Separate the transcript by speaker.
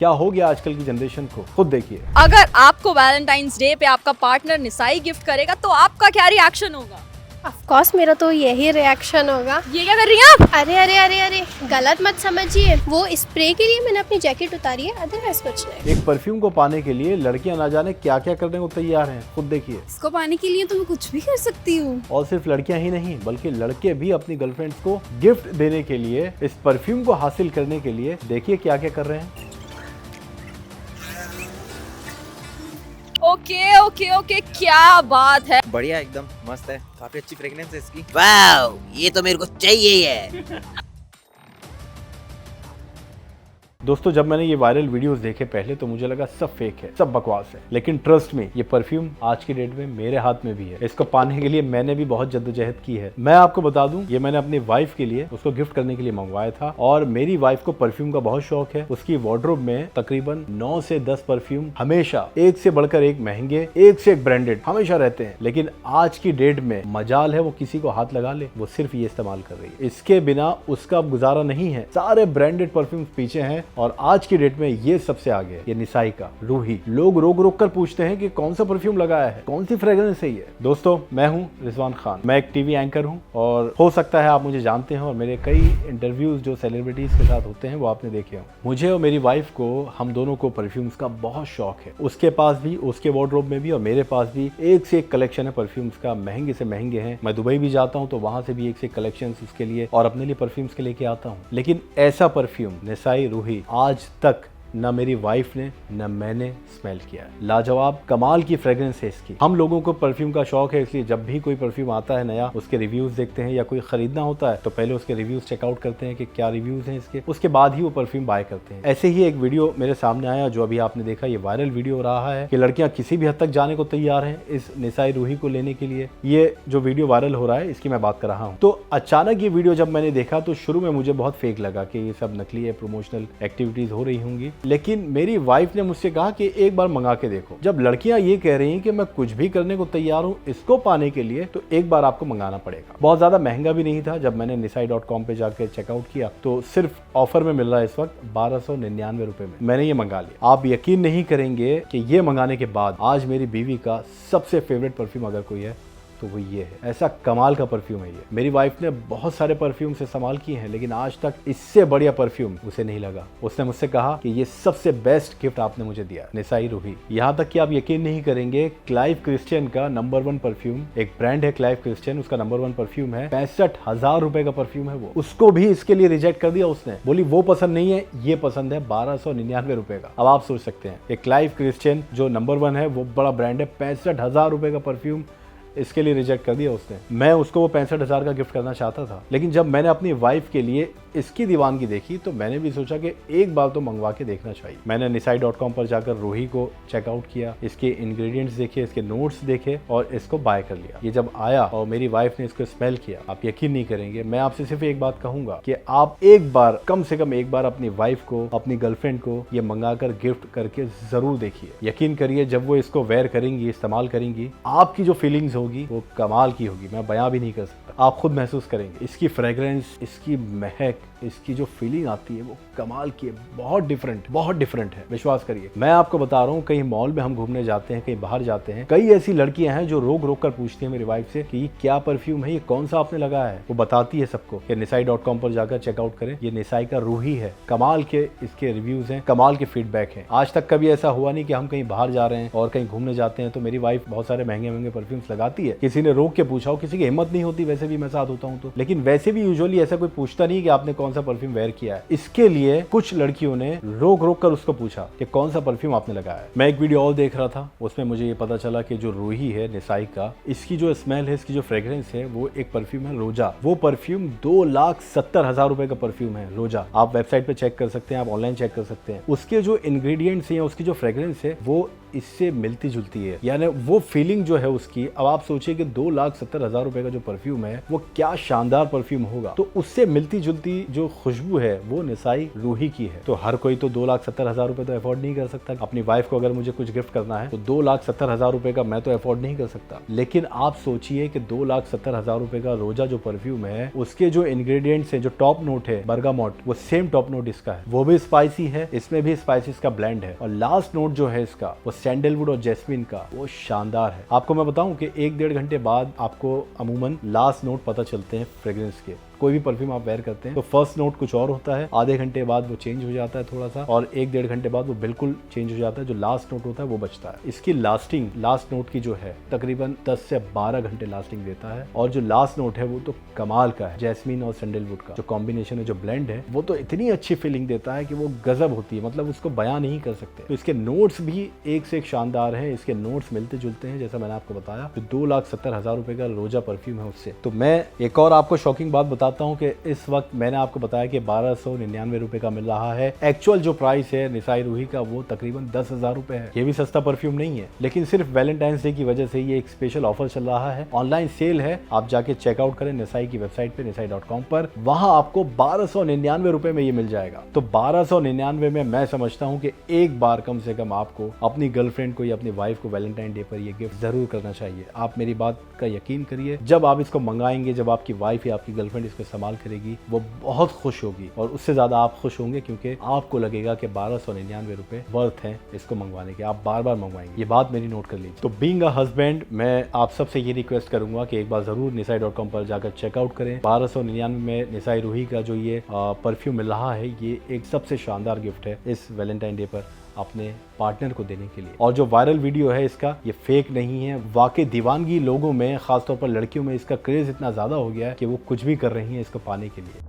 Speaker 1: क्या हो गया आजकल की जनरेशन को, खुद देखिए।
Speaker 2: अगर आपको वैलेंटाइंस डे पे आपका पार्टनर निसाई गिफ्ट करेगा तो आपका क्या रिएक्शन होगा?
Speaker 3: ऑफ कोर्स मेरा तो यही रिएक्शन होगा।
Speaker 2: ये क्या कर रही हैं आप?
Speaker 3: अरे अरे अरे अरे गलत मत समझिए, वो स्प्रे के लिए मैंने अपनी जैकेट उतारी है, अदरवाइज कुछ नहीं।
Speaker 1: एक परफ्यूम को पाने के लिए लड़कियां ना जाने क्या क्या करने को तैयार हैं, खुद देखिए।
Speaker 2: इसको पाने के लिए तो मैं कुछ भी कर सकती हूँ।
Speaker 1: और सिर्फ लड़कियां ही नहीं बल्कि लड़के भी अपनी गर्लफ्रेंड्स को गिफ्ट देने के लिए, इस परफ्यूम को हासिल करने के लिए देखिए क्या क्या कर रहे हैं।
Speaker 2: ओके ओके ओके, क्या बात है।
Speaker 4: बढ़िया, एकदम मस्त है, काफी अच्छी फ्रेग्रेंस है इसकी। वाओ, ये तो मेरे को चाहिए ही है।
Speaker 1: दोस्तों, जब मैंने ये वायरल वीडियोस देखे पहले तो मुझे लगा सब फेक है, सब बकवास है, लेकिन ट्रस्ट में ये परफ्यूम आज की डेट में मेरे हाथ में भी है। इसको पाने के लिए मैंने भी बहुत जद्दोजहद की है। मैं आपको बता दूं, ये मैंने अपनी वाइफ के लिए, उसको गिफ्ट करने के लिए मंगवाया था। और मेरी वाइफ को परफ्यूम का बहुत शौक है। उसकी वार्डरोब में तकरीबन 9 से 10 परफ्यूम हमेशा एक से बढ़कर एक महंगे, एक से एक ब्रांडेड हमेशा रहते हैं। लेकिन आज की डेट में मजाल है वो किसी को हाथ लगा ले, वो सिर्फ ये इस्तेमाल कर रही है। इसके बिना उसका अब गुजारा नहीं है। सारे ब्रांडेड परफ्यूम पीछे हैं और आज की डेट में ये सबसे आगे है। ये निसाई का रूही। लोग रोक कर पूछते हैं कि कौन सा परफ्यूम लगाया है, कौन सी फ्रेग्रेंस है ये। दोस्तों, मैं हूं रिजवान खान, मैं एक टीवी एंकर हूं और हो सकता है आप मुझे जानते हैं और मेरे कई इंटरव्यूज जो सेलिब्रिटीज के साथ होते हैं वो आपने देखे हों। मुझे और मेरी वाइफ को, हम दोनों को परफ्यूम्स का बहुत शौक है। उसके पास भी, उसके वार्डरोब में भी और मेरे पास भी एक से एक कलेक्शन है परफ्यूम्स का, महंगे से महंगे हैं। मैं दुबई भी जाता हूं तो वहां से भी एक से एक कलेक्शन उसके लिए और अपने लिए परफ्यूम्स के लेके आता हूं। लेकिन ऐसा परफ्यूम निसाई रूही आज तक न मेरी वाइफ ने न मैंने स्मेल किया है। लाजवाब कमाल की फ्रेग्रेंस है इसकी। हम लोगों को परफ्यूम का शौक है, इसलिए जब भी कोई परफ्यूम आता है नया, उसके रिव्यूज देखते हैं या कोई खरीदना होता है तो पहले उसके रिव्यूज चेकआउट करते हैं कि क्या रिव्यूज हैं इसके, उसके बाद ही वो परफ्यूम बाय करते हैं। ऐसे ही एक वीडियो मेरे सामने आया जो अभी आपने देखा, ये वायरल वीडियो रहा है कि लड़कियां किसी भी हद तक जाने को तैयार हैं इस निसाई रूही को लेने के लिए। ये जो वीडियो वायरल हो रहा है इसकी मैं बात कर रहा हूँ। तो अचानक ये वीडियो जब मैंने देखा तो शुरू में मुझे बहुत फेक लगा कि ये सब नकली है, प्रमोशनल एक्टिविटीज हो रही होंगी। लेकिन मेरी वाइफ ने मुझसे कहा कि एक बार मंगा के देखो। जब लड़कियां ये कह रही हैं कि मैं कुछ भी करने को तैयार हूं इसको पाने के लिए, तो एक बार आपको मंगाना पड़ेगा। बहुत ज्यादा महंगा भी नहीं था। जब मैंने nisai.com पे जाकर चेकआउट किया तो सिर्फ ऑफर में मिल रहा है इस वक्त 1299 रुपए में। मैंने ये मंगा लिया। आप यकीन नहीं करेंगे कि ये मंगाने के बाद आज मेरी बीवी का सबसे फेवरेट परफ्यूम अगर कोई है तो वो ये है। ऐसा कमाल का परफ्यूम है ये। मेरी वाइफ ने बहुत सारे परफ्यूम से इस्तेमाल किए हैं लेकिन आज तक इससे बढ़िया परफ्यूम उसे नहीं लगा। उसने मुझसे कहा कि ये सबसे बेस्ट गिफ्ट आपने मुझे दिया, निसाई रूही। यहाँ तक कि आप यकीन नहीं करेंगे, क्लाइव क्रिश्चियन का नंबर 1 परफ्यूम, एक ब्रांड है क्लाइव क्रिश्चियन, उसका नंबर 1 परफ्यूम है, 65,000 रुपए का परफ्यूम है वो। उसको भी इसके लिए रिजेक्ट कर दिया उसने। बोली वो पसंद नहीं है, ये पसंद है, 1299 रुपए का। अब आप सोच सकते हैं, एक क्लाइव क्रिश्चियन जो नंबर 1 है, वो बड़ा ब्रांड है, 65,000 रुपए का परफ्यूम इसके लिए रिजेक्ट कर दिया उसने। मैं उसको वो 65,000 का गिफ्ट करना चाहता था, लेकिन जब मैंने अपनी वाइफ के लिए इसकी दीवानगी देखी तो मैंने भी सोचा कि एक बार तो मंगवा के देखना चाहिए। मैंने nisai.com पर जाकर रूही को चेकआउट किया, इसके इंग्रेडिएंट्स देखे, इसके नोट्स देखे और इसको बाय कर लिया। ये जब आया और मेरी वाइफ ने इसको स्मेल किया, आप यकीन नहीं करेंगे। मैं आपसे सिर्फ एक बात कहूंगा कि आप एक बार, कम से कम एक बार अपनी वाइफ को, अपनी गर्लफ्रेंड को ये मंगाकर गिफ्ट करके जरूर देखिए। यकीन करिए, जब वो इसको वेयर करेंगी, इस्तेमाल करेंगी, आपकी जो फीलिंग्स होगी वो कमाल की होगी। मैं बयां भी नहीं कर सकता, आप खुद महसूस करेंगे। इसकी फ्रेग्रेंस, इसकी महक, इसकी जो फीलिंग आती है वो कमाल की है। बहुत डिफरेंट है, विश्वास करिए। मैं आपको बता रहा हूँ, कहीं मॉल में हम घूमने जाते हैं, कहीं बाहर जाते हैं, कई ऐसी लड़कियां हैं जो रोक कर पूछती हैं मेरी वाइफ से कि ये क्या परफ्यूम है, ये कौन सा आपने लगाया है। वो बताती है सबको कि nisai.com पर जाकर चेकआउट करें, ये निसाई का रूही है। कमाल के इसके रिव्यूज हैं, कमाल के फीडबैक हैं। आज तक कभी ऐसा हुआ नहीं कि हम कहीं बाहर जा रहे हैं और कहीं घूमने जाते हैं तो मेरी वाइफ बहुत सारे महंगे परफ्यूम्स लगाती है, किसी ने रोक के पूछा हो, किसी की हिम्मत नहीं होती, वैसे भी मैं साथ होता हूँ तो। लेकिन वैसे भी यूजुअली ऐसा कोई पूछता नहीं कि आपने कौन सा परफ्यूम वेयर किया है। इसके लिए कुछ लड़कियों ने रोक कर उसको पूछा कि कौन सा परफ्यूम आपने लगाया है। मैं एक वीडियो और देख रहा था, उसमें मुझे ये पता चला कि जो रूही है निसाई का, इसकी जो स्मेल है, इसकी जो फ्रेग्रेंस है, वो एक परफ्यूम है रोजा। वो परफ्यूम 2,70,000 रुपए का परफ्यूम है रोजा। आप वेबसाइट पे चेक कर सकते हैं, आप ऑनलाइन चेक कर सकते हैं। उसके जो इंग्रेडिएंट्स हैं, उसकी जो फ्रेग्रेंस है, वो इससे मिलती जुलती है, यानी वो फीलिंग जो है उसकी। अब आप सोचिए कि 2,70,000 रुपए का जो परफ्यूम है वो क्या शानदार परफ्यूम होगा, तो उससे मिलती जुलती जो खुशबू है वो निसाई रूही की है। तो हर कोई तो 2,70,000 रुपए तो अफोर्ड नहीं कर सकता। अपनी वाइफ को अगर मुझे कुछ गिफ्ट करना है तो 2,70,000 रुपए का मैं तो अफोर्ड नहीं कर सकता। लेकिन आप सोचिए कि 2,70,000 रुपए का रोजा जो परफ्यूम है उसके जो इंग्रेडिएंट्स है, जो टॉप नोट है बर्गामोट, वो सेम टॉप नोट इसका है, वो भी स्पाइसी है, इसमें भी स्पाइसेस का ब्लेंड है। और लास्ट नोट जो है इसका वो सैंडलवुड और जैस्मिन का, वो शानदार है। आपको मैं बताऊं कि 1-1.5 घंटे बाद आपको अमूमन लास्ट नोट पता चलते हैं फ्रेग्रेंस के। कोई भी परफ्यूम आप वेयर करते हैं तो फर्स्ट नोट कुछ और होता है, आधे घंटे बाद वो चेंज हो जाता है थोड़ा सा, और 1-1.5 घंटे बाद वो बिल्कुल चेंज हो जाता है। जो लास्ट नोट होता है वो बचता है। इसकी लास्टिंग लास्ट नोट की जो है तकरीबन 10 से 12 घंटे लास्टिंग देता है। और जो लास्ट नोट है वो तो कमाल का है। जैस्मिन और सैंडलवुड का जो कॉम्बिनेशन है, जो ब्लेंड है, वो तो इतनी अच्छी फीलिंग देता है कि वो गजब होती है, मतलब उसको बयां नहीं कर सकते। तो इसके नोट्स भी एक से एक शानदार है। इसके नोट्स मिलते जुलते हैं, जैसा मैंने आपको बताया। जो 2,70,000 रुपए का रोजा परफ्यूम है उससे। तो मैं एक और आपको शॉकिंग बात बताता हूँ कि इस वक्त मैंने आपको बताया कि 1,299 रुपए का मिल रहा है। एक्चुअल जो प्राइस है निसाई रूही का वो तकरीबन 10,000 रुपए है। ये भी सस्ता परफ्यूम नहीं है, लेकिन सिर्फ वैलेंटाइंस डे की वजह से ये एक स्पेशल ऑफर चल रहा है। ऑनलाइन सेल है, आप जाके चेकआउट करें निसाई की वेबसाइट पे nisai.com पर। वहां आपको 1,299 रुपए में ये मिल जाएगा। तो 1,299 में मैं समझता हूँ कि एक बार कम से कम आपको अपनी गर्लफ्रेंड को या अपनी वाइफ को वैलेंटाइन डे पर ये गिफ्ट जरूर करना चाहिए। आप मेरी बात का यकीन करिए, जब आप इसको मंगाएंगे, जब आपकी वाइफ या आपकी गर्लफ्रेंड इसको इस्तेमाल करेगी, वो बहुत खुश होगी और उससे ज्यादा आप खुश होंगे, क्योंकि आपको लगेगा कि 1,299 रुपए वर्थ हैं इसको मंगवाने के। आप बार बार मंगवाएंगे, ये बात मेरी नोट कर लीजिए। तो बीइंग अ हस्बैंड, मैं आप सबसे ये रिक्वेस्ट करूंगा कि एक बार जरूर nisai.com पर जाकर चेकआउट करें। 1,299 में निसाई रूही का जो ये परफ्यूम मिल रहा है, ये एक सबसे शानदार गिफ्ट है इस वैलेंटाइन डे पर अपने पार्टनर को देने के लिए। और जो वायरल वीडियो है इसका, ये फेक नहीं है। वाकई दीवानगी लोगों में, खासतौर पर लड़कियों में इसका क्रेज इतना ज्यादा हो गया है कि वो कुछ भी कर रही हैं इसको पाने के लिए।